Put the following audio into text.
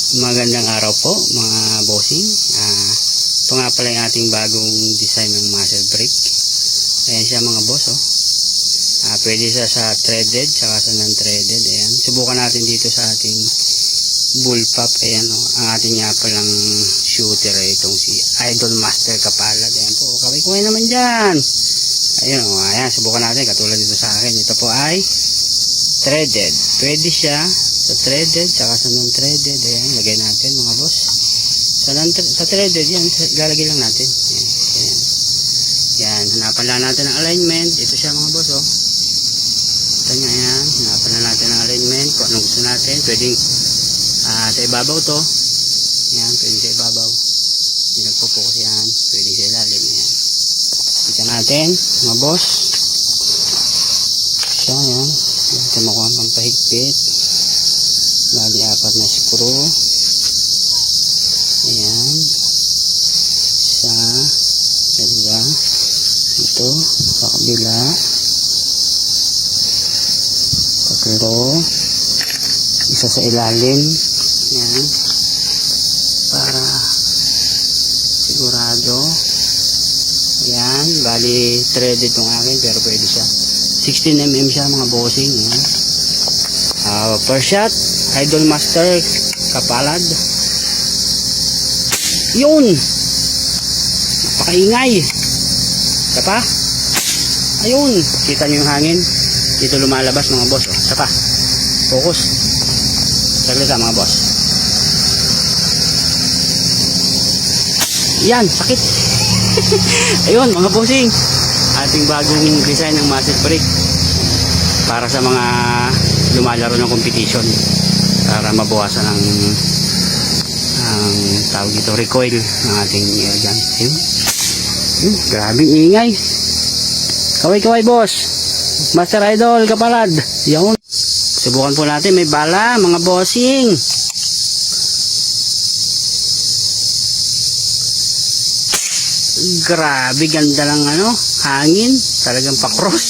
Magandang araw po mga bossing. Ito nga pala yung ating bagong design ng muzzle brake. Ayan siya mga boss. Pwede siya sa threaded saka sa non-threaded. Ayan. Subukan natin dito sa ating bullpup. Ayan, ang ating nga palang shooter itong si Idol Master Kapalad. Ayan po. Kaway-kaway naman dyan. Ayan, ayan. Subukan natin katulad dito sa akin. Ito po ay threaded. Pwede siya sa threaded saka sa non-threaded. Ayan, lagay natin mga boss. Sa threaded yan, ilalagay lang natin. Ayan. Yan, hanapan lang natin ang alignment. Ito siya mga boss. Ito nga yan, hanapan lang natin ang alignment kung anong gusto natin. Pwedeng sa ibabaw to. Yan, pwedeng sa ibabaw. Hindi nagpo-focus yan. Pwedeng sa ilalim. Ayan. Kita natin mga boss. Siya yan. Ito makuha pang pahigpit. Bali 4 na screw. Ayan. Sa dalawa. Ito. Sa kabila. Tatlo. Isa sa ilalim. Ayan. Para sigurado. Ayan. Bali threaded itong akin pero pwede siya. 16mm siya mga bossing. Ayan. First shot. Idol Master Kapalad. Yun. Napakaingay. Isa pa. Ayun. Kita nyo yung hangin. Dito lumalabas mga boss. Isa pa. Focus. Saglit mga boss. Yan. Sakit. Ayun mga bossing. Ating bagong design ng muzzle brake. Para sa mga lumalaro ng competition. Para mabawasan ang tawag dito, recoil ng ating air gun. Grabing ingay. Kaway-kaway boss. Master Idol Kapalad. Yun. Subukan po natin. May bala mga bossing. Grabe ganda lang hangin. Talagang pa-cross.